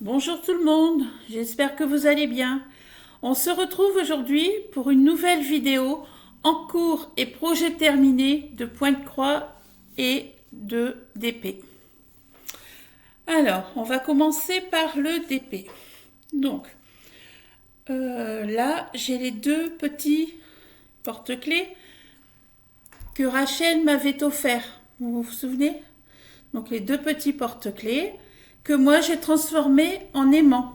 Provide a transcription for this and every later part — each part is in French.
Bonjour tout le monde, j'espère que vous allez bien. On se retrouve aujourd'hui pour une nouvelle vidéo en cours et projet terminé de pointe-croix et de d'épée. Alors, on va commencer par le DP. Donc, là, j'ai les deux petits porte-clés que Rachel m'avait offert. Vous vous souvenez? Donc, les deux petits porte-clés que moi j'ai transformés en aimants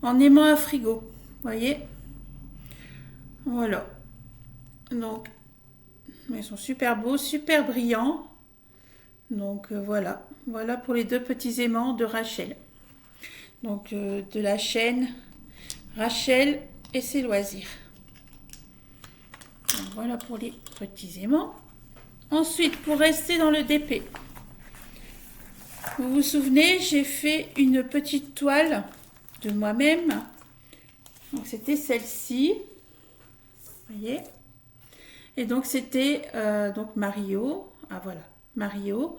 à frigo. Vous voyez? Voilà. Donc, ils sont super beaux, super brillants. Donc voilà. Voilà pour les deux petits aimants de Rachel. Donc de la chaîne Rachel et ses loisirs. Donc, voilà pour les petits aimants. Ensuite, pour rester dans le DP, vous vous souvenez, j'ai fait une petite toile de moi-même. Donc c'était celle-ci. Vous voyez? Et donc c'était donc Mario. Ah voilà, Mario.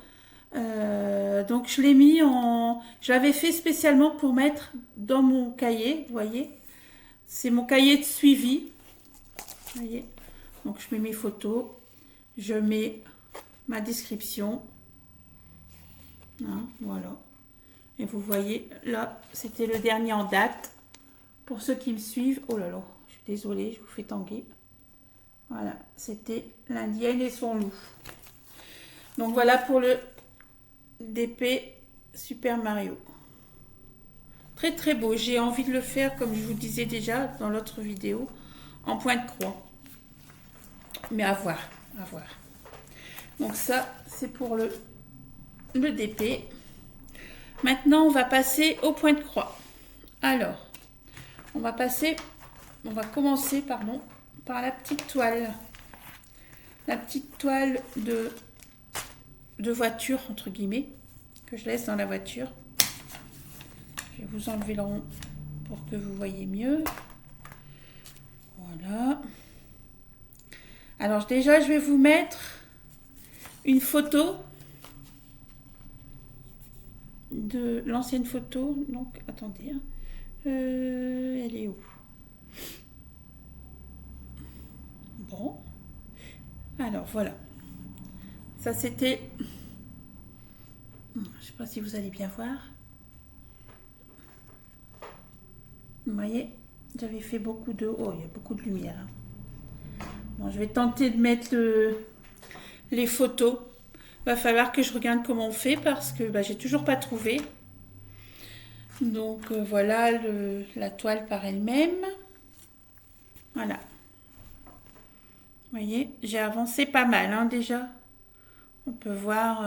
Donc je l'ai mis en... Je l'avais fait spécialement pour mettre dans mon cahier, vous voyez. C'est mon cahier de suivi. Vous voyez. Donc je mets mes photos. Je mets ma description. Hein, voilà. Et vous voyez, là, c'était le dernier en date. Pour ceux qui me suivent, oh là là, je suis désolée, je vous fais tanguer. Voilà, c'était l'Indienne et son loup. Donc voilà pour le DP Super Mario. Très très beau, j'ai envie de le faire comme je vous disais déjà dans l'autre vidéo, en pointe-croix. Mais à voir, à voir. Donc ça, c'est pour le DP. Maintenant, on va passer au pointe-croix. Alors, on va commencer, pardon, par la petite toile. La petite toile de voiture, entre guillemets, que je laisse dans la voiture. Je vais vous enlever le rond pour que vous voyez mieux. Voilà. Alors déjà, je vais vous mettre une photo de l'ancienne photo. Donc, attendez. Elle est où? Bon. Alors, voilà. Ça, c'était... Je ne sais pas si vous allez bien voir. Vous voyez, j'avais fait beaucoup de... Oh, il y a beaucoup de lumière. Bon, je vais tenter de mettre les photos. Il va falloir que je regarde comment on fait parce que j'ai toujours pas trouvé. Donc, voilà la toile par elle-même. Voilà. Vous voyez, j'ai avancé pas mal hein, déjà. On peut voir...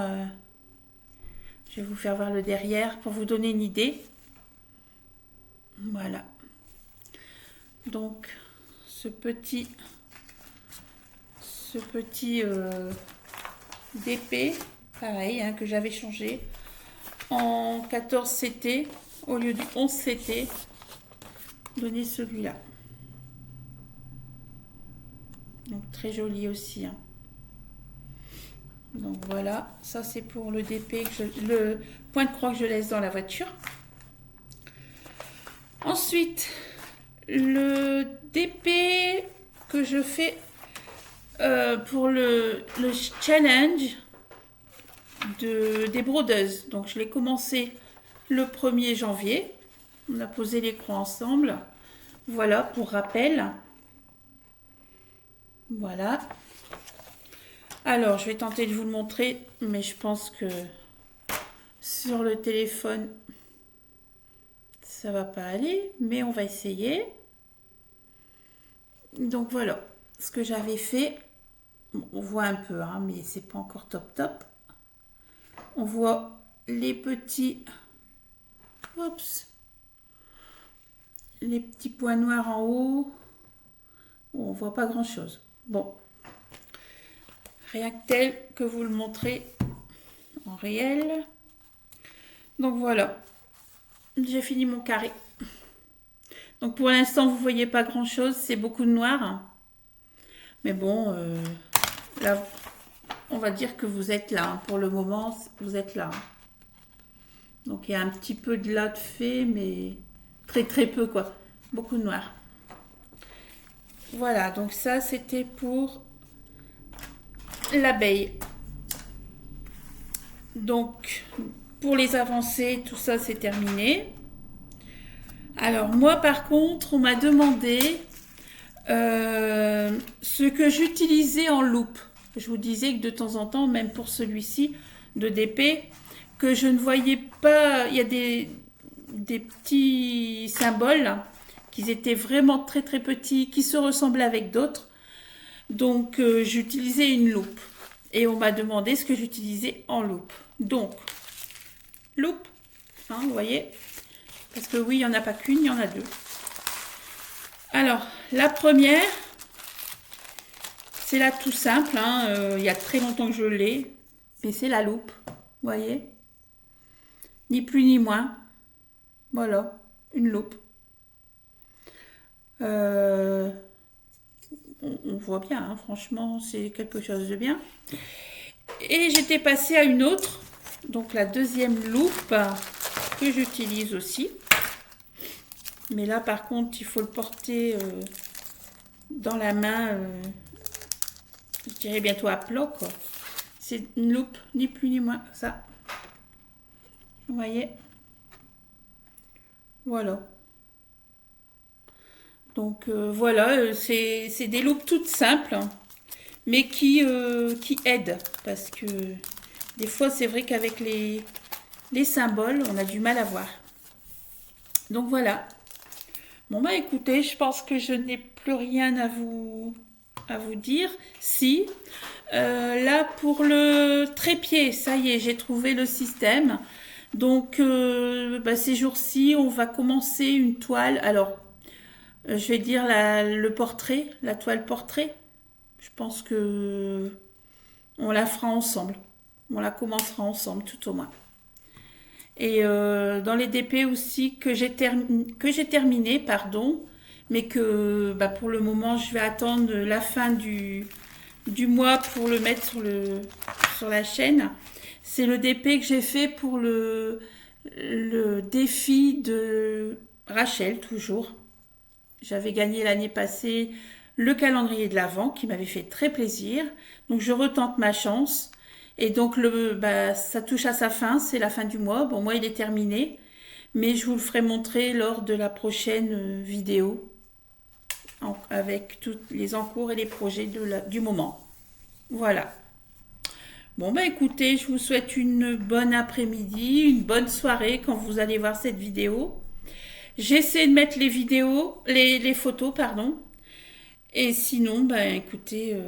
je vais vous faire voir le derrière pour vous donner une idée. Voilà. Donc, ce petit DP, pareil, hein, que j'avais changé en 14 CT au lieu du 11 CT. Donner celui-là. Donc, très joli aussi. Hein. Donc, voilà. Ça, c'est pour le DP, le point de croix que je laisse dans la voiture. Ensuite, le DP que je fais pour le challenge des brodeuses. Donc, je l'ai commencé le 1er janvier. On a posé les croix ensemble. Voilà, pour rappel. Voilà. Alors, je vais tenter de vous le montrer, mais je pense que sur le téléphone, ça va pas aller, mais on va essayer. Donc voilà, ce que j'avais fait. Bon, on voit un peu, hein, mais c'est pas encore top top. On voit les petits... Oups. Les petits points noirs en haut. Bon, on voit pas grand chose. Bon. Rien que tel que vous le montrez en réel. Donc voilà. J'ai fini mon carré. Donc pour l'instant, vous voyez pas grand chose. C'est beaucoup de noir. Mais bon, là, on va dire que vous êtes là. Pour le moment, vous êtes là. Donc il y a un petit peu de là de fait, mais très très peu quoi. Beaucoup de noir. Voilà, donc ça c'était pour l'abeille. Donc pour les avancées, tout ça c'est terminé. Alors moi par contre, on m'a demandé ce que j'utilisais en loupe. Je vous disais que de temps en temps, même pour celui-ci de DP, que je ne voyais pas, il y a des petits symboles là, qui étaient vraiment très très petits, qui se ressemblaient avec d'autres. Donc j'utilisais une loupe. Et on m'a demandé ce que j'utilisais en loupe. Donc, loupe, hein, vous voyez, parce que oui, il n'y en a pas qu'une, il y en a deux. Alors, la première, c'est là tout simple, hein, il y a très longtemps que je l'ai, mais c'est la loupe, vous voyez, ni plus ni moins. Voilà, une loupe. On voit bien, hein, franchement, c'est quelque chose de bien. Et j'étais passée à une autre, donc la deuxième loupe que j'utilise aussi. Mais là, par contre, il faut le porter dans la main, je dirais bientôt à plat, quoi. C'est une loupe, ni plus ni moins, ça. Vous voyez? Voilà. Donc voilà, c'est des loupes toutes simples, hein, mais qui aident. Parce que des fois, c'est vrai qu'avec les symboles, on a du mal à voir. Donc voilà. Bon bah écoutez, je pense que je n'ai plus rien à vous dire. Si, là pour le trépied, ça y est, j'ai trouvé le système. Donc ces jours-ci, on va commencer une toile. Alors, je vais dire le portrait, la toile portrait. Je pense que on la fera ensemble. On la commencera ensemble tout au moins. Et dans les DP aussi que j'ai terminé, pardon, mais que pour le moment je vais attendre la fin du mois pour le mettre sur la chaîne. C'est le DP que j'ai fait pour le défi de Rachel, toujours. J'avais gagné l'année passée le calendrier de l'Avent qui m'avait fait très plaisir. Donc je retente ma chance. Et donc ça touche à sa fin, c'est la fin du mois. Bon, moi il est terminé, mais je vous le ferai montrer lors de la prochaine vidéo avec tous les encours et les projets du moment. Voilà. Bon écoutez, je vous souhaite une bonne après-midi, une bonne soirée quand vous allez voir cette vidéo. J'essaie de mettre les photos, pardon. Et sinon, écoutez,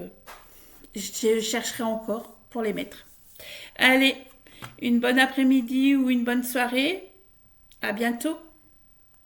je chercherai encore pour les mettre. Allez, une bonne après-midi ou une bonne soirée. À bientôt.